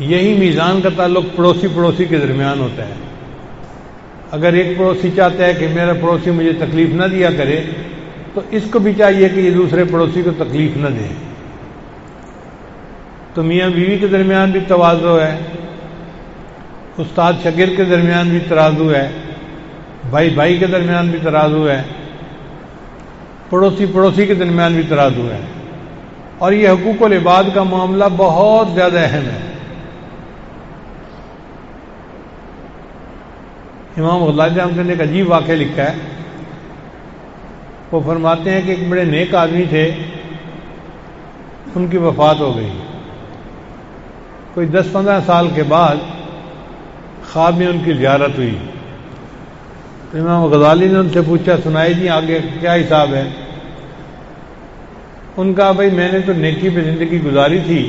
یہی میزان کا تعلق پڑوسی پڑوسی کے درمیان ہوتا ہے. اگر ایک پڑوسی چاہتا ہے کہ میرا پڑوسی مجھے تکلیف نہ دیا کرے تو اس کو بھی چاہیے کہ یہ دوسرے پڑوسی کو تکلیف نہ دے. تو میاں بیوی کے درمیان بھی تواضع ہے، استاد شاگرد کے درمیان بھی ترازو ہے، بھائی بھائی کے درمیان بھی ترازو ہے، پڑوسی پڑوسی کے درمیان بھی ترازو ہے. اور یہ حقوق العباد کا معاملہ بہت زیادہ اہم ہے. امام غزالی رحمۃ اللہ نے ایک عجیب واقعہ لکھا ہے. وہ فرماتے ہیں کہ ایک بڑے نیک آدمی تھے، ان کی وفات ہو گئی. کوئی 10-15 سال کے بعد خواب میں ان کی زیارت ہوئی. تو امام غزالی نے ان سے پوچھا، سنائے جی آگے کیا حساب ہے؟ ان کا بھائی میں نے تو نیکی پہ زندگی گزاری تھی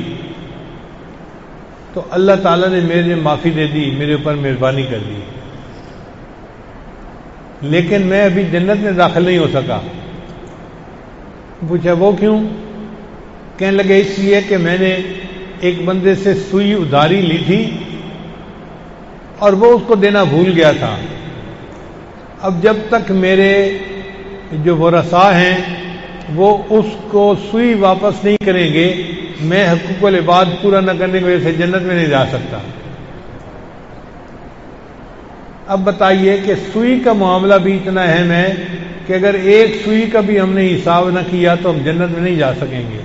تو اللہ تعالیٰ نے میرے لیے معافی دے دی، میرے اوپر مہربانی کر دی، لیکن میں ابھی جنت میں داخل نہیں ہو سکا. پوچھا وہ کیوں؟ کہنے لگے اس لیے کہ میں نے ایک بندے سے سوئی ادھاری لی تھی اور وہ اس کو دینا بھول گیا تھا. اب جب تک میرے جو ورثاء ہیں وہ اس کو سوئی واپس نہیں کریں گے، میں حقوق العباد پورا نہ کرنے کی وجہ سے جنت میں نہیں جا سکتا. اب بتائیے کہ سوئی کا معاملہ بھی اتنا اہم ہے کہ اگر ایک سوئی کا بھی ہم نے حساب نہ کیا تو ہم جنت میں نہیں جا سکیں گے.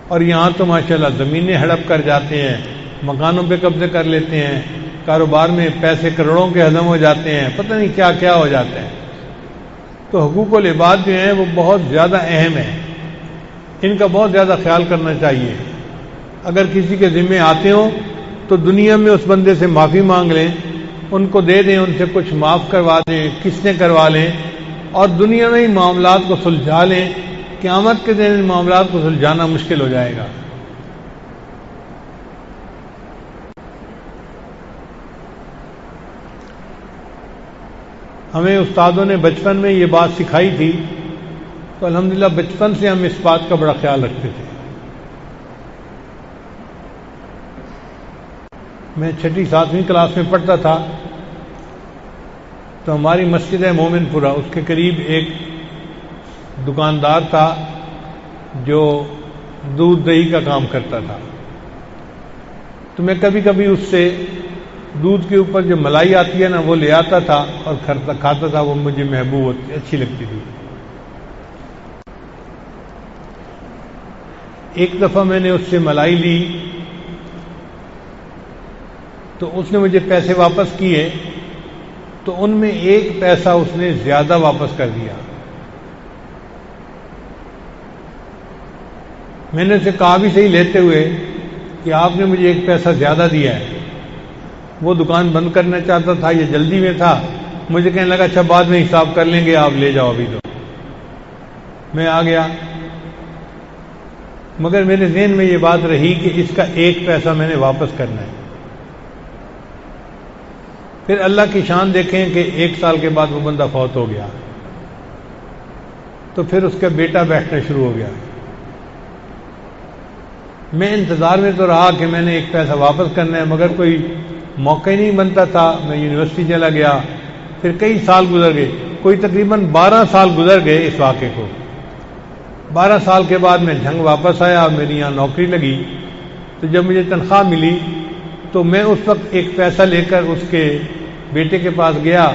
اور یہاں تو ماشاءاللہ زمینیں ہڑپ کر جاتے ہیں، مکانوں پہ قبضے کر لیتے ہیں، کاروبار میں پیسے کروڑوں کے ہضم ہو جاتے ہیں، پتہ نہیں کیا کیا ہو جاتا ہے. تو حقوق العباد جو ہیں وہ بہت زیادہ اہم ہیں، ان کا بہت زیادہ خیال کرنا چاہیے. اگر کسی کے ذمے آتے ہوں تو دنیا میں اس بندے سے معافی مانگ لیں، ان کو دے دیں، ان سے کچھ معاف کروا دیں، قسطیں کروا لیں اور دنیا میں ہی معاملات کو سلجھا لیں. قیامت کے دن ان معاملات کو سلجھانا مشکل ہو جائے گا. ہمیں استادوں نے بچپن میں یہ بات سکھائی تھی تو الحمدللہ بچپن سے ہم اس بات کا بڑا خیال رکھتے تھے. میں 6-7ویں کلاس میں پڑھتا تھا تو ہماری مسجد ہے مومن پورہ، اس کے قریب ایک دکاندار تھا جو دودھ دہی کا کام کرتا تھا. تو میں کبھی کبھی اس سے دودھ کے اوپر جو ملائی آتی ہے نا وہ لے آتا تھا اور کھاتا تھا. وہ مجھے محبوب ہوتی، اچھی لگتی تھی. ایک دفعہ میں نے اس سے ملائی لی تو اس نے مجھے پیسے واپس کیے تو ان میں 1 پیسہ اس نے زیادہ واپس کر دیا. میں نے اسے کہا بھی صحیح لیتے ہوئے کہ آپ نے مجھے 1 پیسہ زیادہ دیا ہے. وہ دکان بند کرنا چاہتا تھا، یہ جلدی میں تھا. مجھے کہنے لگا اچھا بعد میں حساب کر لیں گے، آپ لے جاؤ ابھی. تو میں آ گیا، مگر میرے ذہن میں یہ بات رہی کہ اس کا 1 پیسہ میں نے واپس کرنا ہے. پھر اللہ کی شان دیکھیں کہ 1 سال کے بعد وہ بندہ فوت ہو گیا. تو پھر اس کا بیٹا بیٹھنا شروع ہو گیا. میں انتظار میں تو رہا کہ میں نے 1 پیسہ واپس کرنا ہے، مگر کوئی موقع ہی نہیں بنتا تھا. میں یونیورسٹی چلا گیا، پھر کئی سال گزر گئے، کوئی تقریباً 12 سال گزر گئے اس واقعے کو. 12 سال کے بعد میں جھنگ واپس آیا، میری یہاں نوکری لگی. تو جب مجھے تنخواہ ملی تو میں اس وقت 1 پیسہ لے کر اس کے بیٹے کے پاس گیا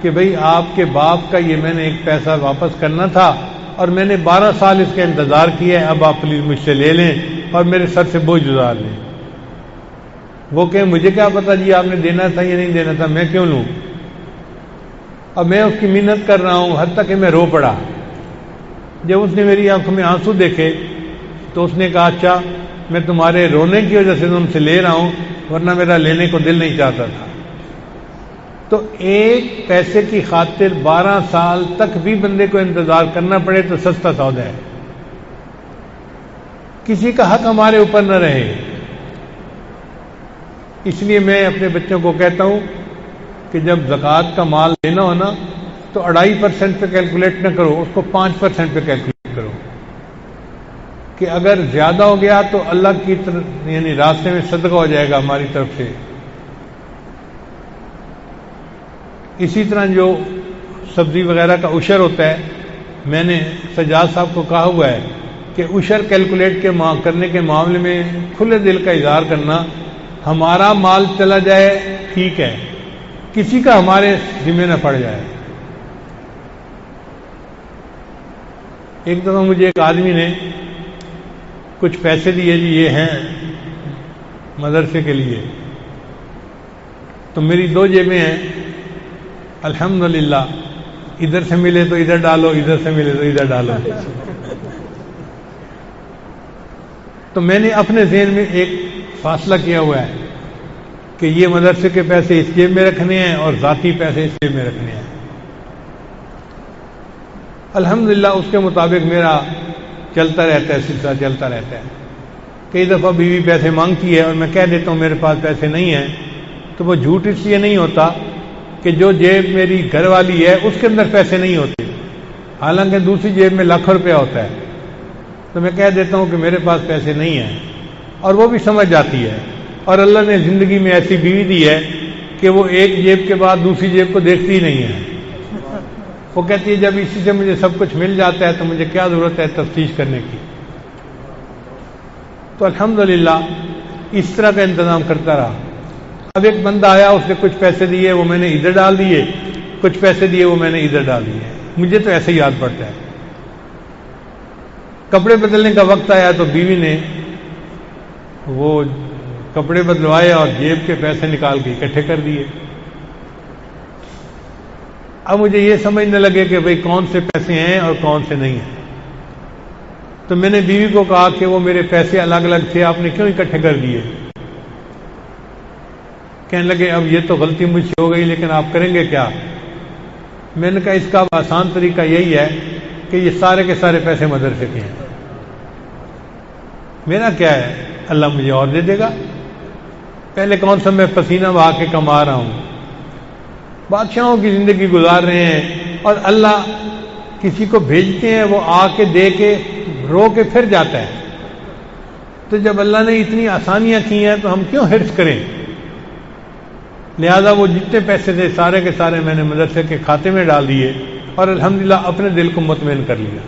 کہ بھئی آپ کے باپ کا یہ میں نے 1 پیسہ واپس کرنا تھا اور میں نے 12 سال اس کا انتظار کیا ہے، اب آپ پلیز مجھ سے لے لیں اور میرے سر سے بوجھ گزار لیں. وہ کہ مجھے کیا پتا جی آپ نے دینا تھا یا نہیں دینا تھا، میں کیوں لوں. اب میں اس کی منت کر رہا ہوں، حتیٰ کہ میں رو پڑا. جب اس نے میری آنکھوں میں آنسو دیکھے تو اس نے کہا اچھا میں تمہارے رونے کی وجہ سے تم سے لے رہا ہوں، ورنہ میرا لینے کو دل نہیں چاہتا تھا. تو 1 پیسے کی خاطر 12 سال تک بھی بندے کو انتظار کرنا پڑے تو سستا سودا ہے. کسی کا حق ہمارے اوپر نہ رہے. اس لیے میں اپنے بچوں کو کہتا ہوں کہ جب زکوٰۃ کا مال لینا ہو نا تو 2.5% پہ کیلکولیٹ نہ کرو، اس کو 5% پہ کیلکولیٹ کرو کہ اگر زیادہ ہو گیا تو اللہ کی یعنی راستے میں صدقہ ہو جائے گا ہماری طرف سے. اسی طرح جو سبزی وغیرہ کا عشر ہوتا ہے، میں نے سجاد صاحب کو کہا ہوا ہے کہ عشر کیلکولیٹ کرنے کے معاملے میں کھلے دل کا اظہار کرنا. ہمارا مال چلا جائے ٹھیک ہے، کسی کا ہمارے ذمہ نہ پڑ جائے. ایک دفعہ مجھے ایک آدمی نے کچھ پیسے دیے، جی یہ ہیں مدرسے کے لیے. تو میری 2 جیبیں ہیں، الحمدللہ ادھر سے ملے تو ادھر ڈالو، ادھر سے ملے تو ادھر ڈالو. تو میں نے اپنے ذہن میں ایک فاصلہ کیا ہوا ہے کہ یہ مدرسے کے پیسے اس جیب میں رکھنے ہیں اور ذاتی پیسے اس جیب میں رکھنے ہیں. الحمدللہ اس کے مطابق میرا چلتا رہتا ہے، سلسلہ چلتا رہتا ہے. کئی دفعہ بیوی پیسے مانگتی ہے اور میں کہہ دیتا ہوں میرے پاس پیسے نہیں ہیں، تو وہ جھوٹ اس لیے نہیں ہوتا کہ جو جیب میری گھر والی ہے اس کے اندر پیسے نہیں ہوتے، حالانکہ دوسری جیب میں لاکھوں روپیہ ہوتا ہے. تو میں کہہ دیتا ہوں کہ میرے پاس پیسے نہیں ہیں، اور وہ بھی سمجھ جاتی ہے. اور اللہ نے زندگی میں ایسی بیوی دی ہے کہ وہ ایک جیب کے بعد دوسری جیب کو دیکھتی ہی نہیں ہے. وہ کہتی ہے جب اسی سے مجھے سب کچھ مل جاتا ہے تو مجھے کیا ضرورت ہے تفتیش کرنے کی. تو الحمدللہ اس طرح کا انتظام کرتا رہا. اب ایک بندہ آیا، اس نے کچھ پیسے دیے، وہ میں نے ادھر ڈال دیے، کچھ پیسے دیے وہ میں نے ادھر ڈال دیے. مجھے تو ایسے ہی یاد پڑتا ہے. کپڑے بدلنے کا وقت آیا تو بیوی نے وہ کپڑے بدلوائے اور جیب کے پیسے نکال کے اکٹھے کر دیے. اب مجھے یہ سمجھنے لگے کہ بھئی کون سے پیسے ہیں اور کون سے نہیں ہیں. تو میں نے بیوی کو کہا کہ وہ میرے پیسے الگ الگ تھے، آپ نے کیوں اکٹھے کر دیے؟ کہنے لگے اب یہ تو غلطی مجھ سے ہو گئی، لیکن آپ کریں گے کیا؟ میں نے کہا اس کا آسان طریقہ یہی ہے کہ یہ سارے کے سارے پیسے مدرسے کے ہیں. میرا کیا ہے، اللہ مجھے اور دے دے گا. پہلے کون سا میں پسینہ بہا کے کما رہا ہوں، بادشاہوں کی زندگی گزار رہے ہیں، اور اللہ کسی کو بھیجتے ہیں وہ آ کے دے کے رو کے پھر جاتا ہے. تو جب اللہ نے اتنی آسانیاں کی ہیں تو ہم کیوں حرص کریں؟ لہذا وہ جتنے پیسے تھے سارے کے سارے میں نے مدرسے کے کھاتے میں ڈال دیے اور الحمدللہ اپنے دل کو مطمئن کر لیا.